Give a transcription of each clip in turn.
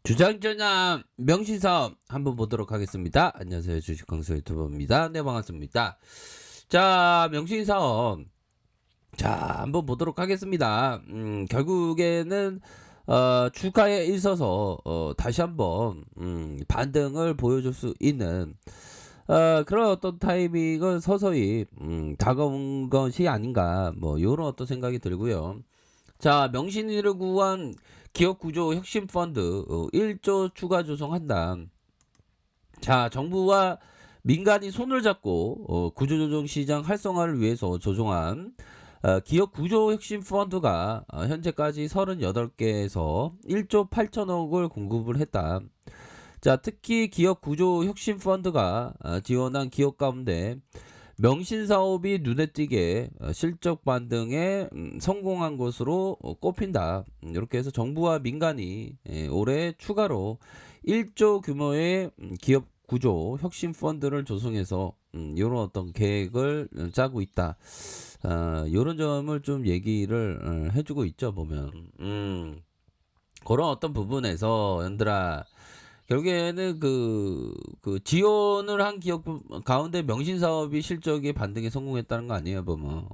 주장전략 명시사업 한번 보도록 하겠습니다. 안녕하세요. 주식강사 유튜버입니다. 네, 반갑습니다. 자, 명시사업. 자, 한번 보도록 하겠습니다. 결국에는 주가에 있어서 다시 한번 반등을 보여줄 수 있는 그런 어떤 타이밍은 서서히 다가온 것이 아닌가, 뭐 요런 어떤 생각이 들고요. 자, 명신이를 구한 기업구조 혁신펀드 1조 추가 조성한다. 자, 정부와 민간이 손을 잡고 구조조정 시장 활성화를 위해서 조성한 기업구조 혁신펀드가 현재까지 38개에서 1조 8천억을 공급을 했다. 자, 특히 기업구조 혁신펀드가 지원한 기업 가운데 명신사업이 눈에 띄게 실적 반등에 성공한 것으로 꼽힌다. 이렇게 해서 정부와 민간이 올해 추가로 1조 규모의 기업 구조 혁신 펀드를 조성해서 이런 어떤 계획을 짜고 있다. 이런 점을 좀 얘기를 해주고 있죠. 보면 그런 어떤 부분에서 연들아, 결국에는 그 지원을 한 기업 가운데 명신사업이 실적이 반등에 성공했다는 거 아니에요, 보면.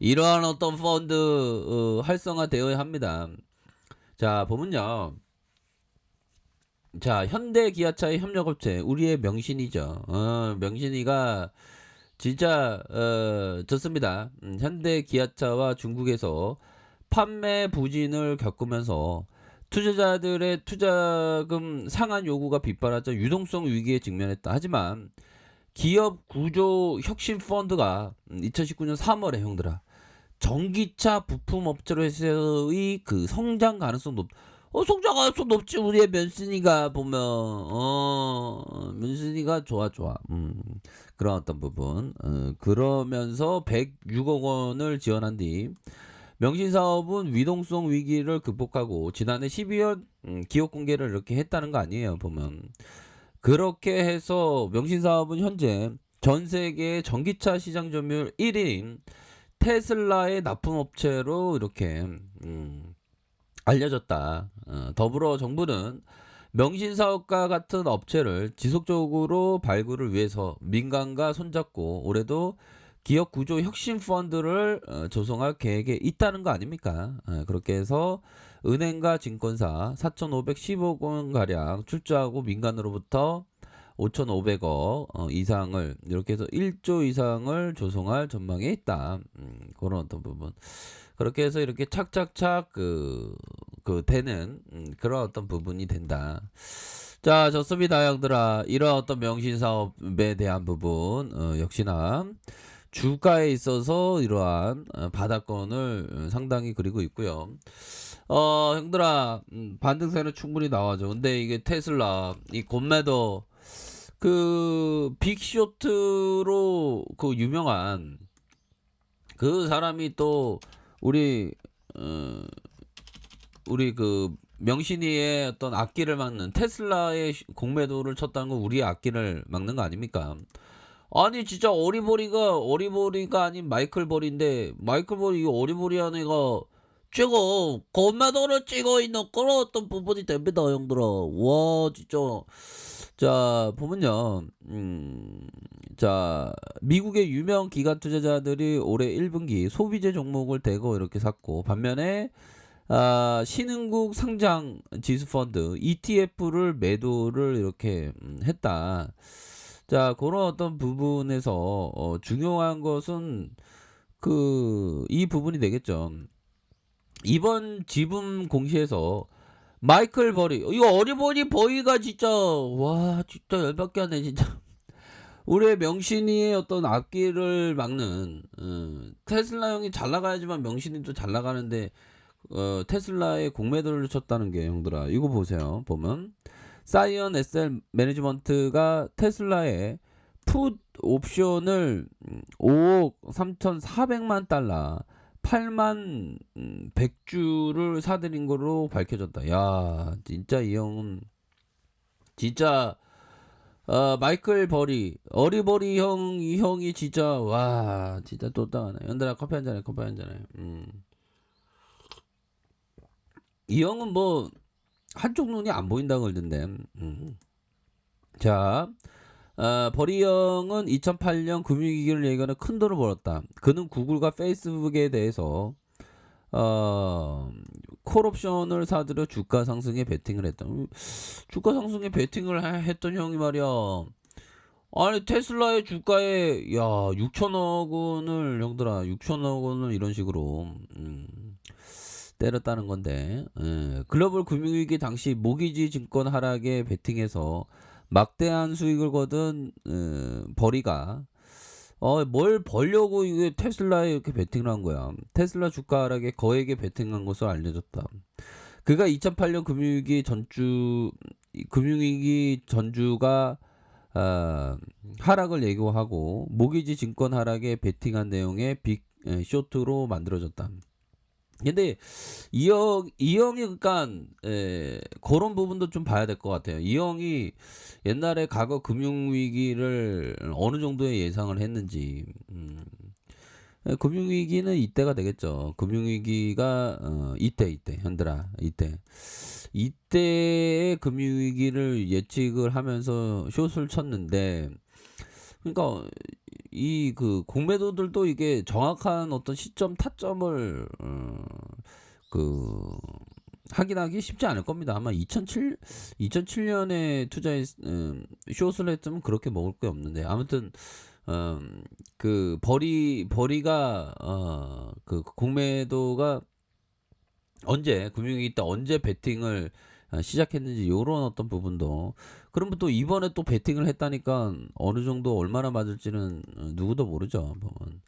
이러한 어떤 펀드 활성화되어야 합니다. 자, 보면요. 자, 현대 기아차의 협력업체, 우리의 명신이죠. 명신이가 진짜 좋습니다. 현대 기아차와 중국에서 판매 부진을 겪으면서 투자자들의 투자금 상한 요구가 빗발하자 유동성 위기에 직면했다. 하지만 기업 구조 혁신 펀드가 2019년 3월에 형들아, 전기차 부품 업체로서의 그 성장 가능성 성장 가능성 높지. 우리의 면순이가 보면 면순이가 좋아. 그런 어떤 부분 그러면서 106억 원을 지원한 뒤 명신사업은 위동성 위기를 극복하고 지난해 12월 기업 공개를 이렇게 했다는 거 아니에요, 보면. 그렇게 해서 명신사업은 현재 전 세계 전기차 시장 점유율 1위인 테슬라의 납품업체로 이렇게 알려졌다. 더불어 정부는 명신사업과 같은 업체를 지속적으로 발굴을 위해서 민간과 손잡고 올해도 기업 구조 혁신 펀드를 조성할 계획에 있다는 거 아닙니까? 그렇게 해서 은행과 증권사 4,510억 원 가량 출자하고 민간으로부터 5,500억 이상을 이렇게 해서 1조 이상을 조성할 전망에 있다. 그런 어떤 부분. 그렇게 해서 이렇게 착착착 되는 그런 어떤 부분이 된다. 자, 좋습니다, 형들아. 이런 어떤 명신사업에 대한 부분 역시나 주가에 있어서 이러한 바닥권을 상당히 그리고 있고요. 형들아, 반등세는 충분히 나와죠. 근데 이게 테슬라 이 곤매도 그 빅쇼트로 그 유명한 그 사람이 또 우리 우리 그 명신이의 어떤 악기를 막는 테슬라의 공매도를 쳤다는 건 우리의 악기를 막는 거 아닙니까? 아니 진짜 어리버리가 아닌 마이클 버리인데, 마이클 버리 이 어리버리한 애가 찍어 공매도를 찍어 있는 그런 어떤 부분이 됩니다, 형들아. 와 진짜. 자, 보면요. 자, 미국의 유명 기관 투자자들이 올해 1분기 소비재 종목을 대거 이렇게 샀고, 반면에 신흥국 상장 지수펀드 ETF를 매도를 이렇게 했다. 자, 그런 어떤 부분에서 중요한 것은 이 부분이 되겠죠. 이번 지분 공시에서 마이클 버리, 이거 어리버리 버이가 진짜 와 진짜 열받게 하네 진짜. 우리의 명신이의 어떤 악기를 막는 테슬라 형이 잘 나가야지만 명신이도 잘 나가는데 테슬라의 공매도를 쳤다는 게, 형들아, 이거 보세요. 보면 사이언 SL 매니지먼트가 테슬라의 풋 옵션을 5억 3,400만 달러 8만 100주를 사들인 거로 밝혀졌다. 야, 진짜 이 형은 진짜 마이클 버리 어리버리 이 형이 진짜 와 진짜 또땅하네. 연달아 커피 한 잔해. 이 형은 뭐 한쪽 눈이 안 보인다고 그러던데. 자, 버리 형은 2008년 금융위기를 예견해 큰 돈을 벌었다. 그는 구글과 페이스북에 대해서 콜옵션을 사들여 주가 상승에 베팅을 했다. 주가 상승에 베팅을 했던 형이 말이야. 아니 테슬라의 주가에 야 6천억 원을 형들아 6천억 원을 이런 식으로 때렸다는 건데 글로벌 금융위기 당시 모기지 증권 하락에 베팅해서 막대한 수익을 거둔 버리가 뭘 벌려고 이게 테슬라에 이렇게 베팅을 한 거야. 테슬라 주가 하락에 거액에 베팅한 것으로 알려졌다. 그가 2008년 금융위기 전주가 하락을 예고하고 모기지 증권 하락에 베팅한 내용의 빅 쇼트로 만들어졌다. 근데 이 형이 그러니까 그런 부분도 좀 봐야 될 것 같아요. 이 형이 옛날에 과거 금융위기를 어느 정도의 예상을 했는지. 금융위기는 이때가 되겠죠. 금융위기가 이때 현들아 이때의 금융위기를 예측을 하면서 숏을 쳤는데 그러니까 이 그 공매도들도 이게 정확한 어떤 시점 타점을 그 확인하기 쉽지 않을 겁니다. 아마 2007년에 투자했 숏을 했으면 그렇게 먹을 게 없는데 아무튼 그 버리가 그 공매도가 언제 금융위기 때 언제 베팅을 시작했는지 요런 어떤 부분도 그러면 또 이번에 또 베팅을 했다니까 어느 정도 얼마나 맞을지는 누구도 모르죠. 보면.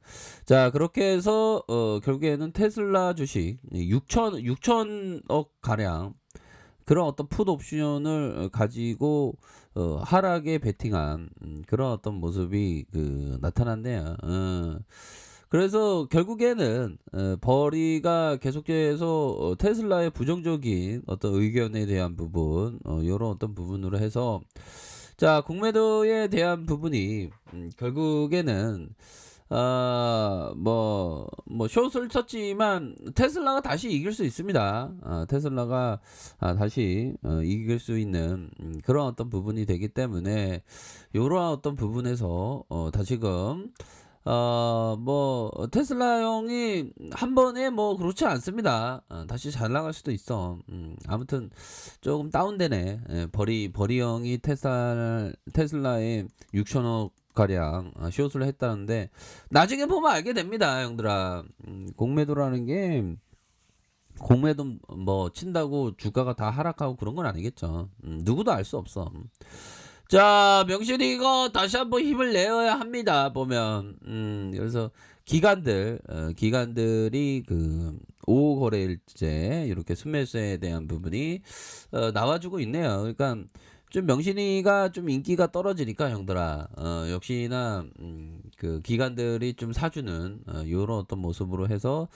자 그렇게 해서 결국에는 테슬라 주식 6천억 가량 그런 어떤 풋 옵션을 가지고 하락에 베팅한 그런 어떤 모습이 그 나타났네요. 그래서 결국에는 버리가 계속해서 테슬라의 부정적인 어떤 의견에 대한 부분 이런 어떤 부분으로 해서 자 공매도에 대한 부분이 결국에는 뭐 숏을 쳤지만 테슬라가 다시 이길 수 있습니다. 테슬라가 다시 이길 수 있는 그런 어떤 부분이 되기 때문에 이러한 어떤 부분에서 다시금 뭐 테슬라 형이 한 번에 뭐 그렇지 않습니다. 다시 잘 나갈 수도 있어. 아무튼 조금 다운되네. 버리 형이 테슬라에 6천억 가량 숏을 했다는데 나중에 보면 알게 됩니다, 형들아. 공매도라는 게 공매도 뭐 친다고 주가가 다 하락하고 그런 건 아니겠죠. 누구도 알 수 없어. 자, 명실이 이거 다시 한번 힘을 내어야 합니다. 보면 그래서 기관들이 그 5 거래일제 이렇게 순매수에 대한 부분이 나와주고 있네요. 그러니까 좀 명신이가 좀 인기가 떨어지니까 형들아 역시나 그 기관들이 좀 사주는 요런 어떤 모습으로 해서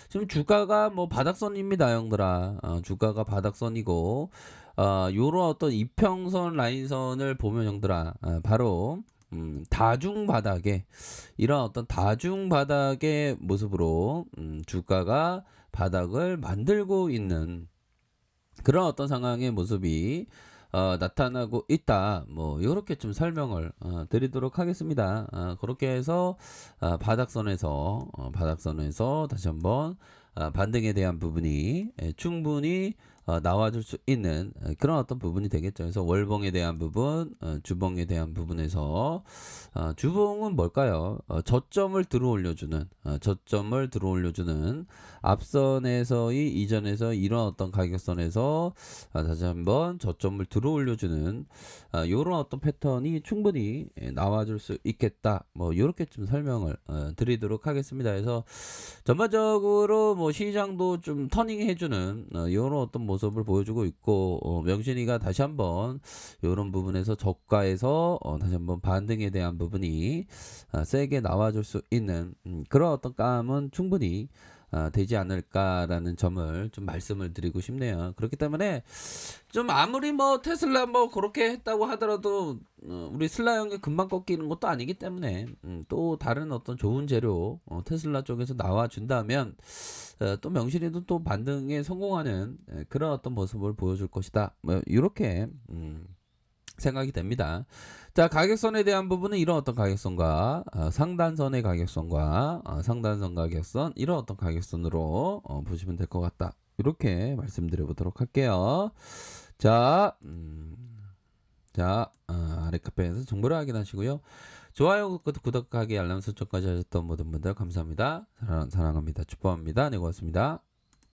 지금 주가가 뭐 바닥선입니다, 형들아. 주가가 바닥선이고 요런 어떤 이평선 라인선을 보면 형들아 바로 다중 바닥에 이런 어떤 다중 바닥의 모습으로 주가가 바닥을 만들고 있는 그런 어떤 상황의 모습이 나타나고 있다. 뭐 이렇게 좀 설명을 드리도록 하겠습니다. 그렇게 해서 바닥선에서 다시 한번 반등에 대한 부분이 충분히 나와줄 수 있는 그런 어떤 부분이 되겠죠. 그래서 월봉에 대한 부분, 주봉에 대한 부분에서 주봉은 뭘까요? 저점을 들어올려주는 앞선에서의 이전에서 이런 어떤 가격선에서 다시 한번 저점을 들어올려주는 이런 어떤 패턴이 충분히 나와줄 수 있겠다. 뭐 이렇게 좀 설명을 드리도록 하겠습니다. 그래서 전반적으로 뭐 시장도 좀 터닝해주는 이런 어떤 모습을 보여주고 있고 명신이가 다시 한번 이런 부분에서 저가에서 다시 한번 반등에 대한 부분이 세게 나와줄 수 있는 그런 어떤 감은 충분히 되지 않을까라는 점을 좀 말씀을 드리고 싶네요. 그렇기 때문에 좀 아무리 뭐 테슬라 뭐 그렇게 했다고 하더라도 우리 슬라 형이 금방 꺾이는 것도 아니기 때문에 또 다른 어떤 좋은 재료 테슬라 쪽에서 나와 준다면 또 명신이도 또 반등에 성공하는 그런 어떤 모습을 보여줄 것이다. 뭐 이렇게 생각이 됩니다. 자, 가격선에 대한 부분은 이런 어떤 가격선과 상단선의 가격선과 상단선 가격선 이런 어떤 가격선으로 보시면 될 것 같다. 이렇게 말씀드려 보도록 할게요. 자, 아래 카페에서 정보를 확인하시고요. 좋아요, 구독하기, 알람 설정까지 하셨던 모든 분들 감사합니다. 사랑합니다. 축복합니다. 네, 고맙습니다.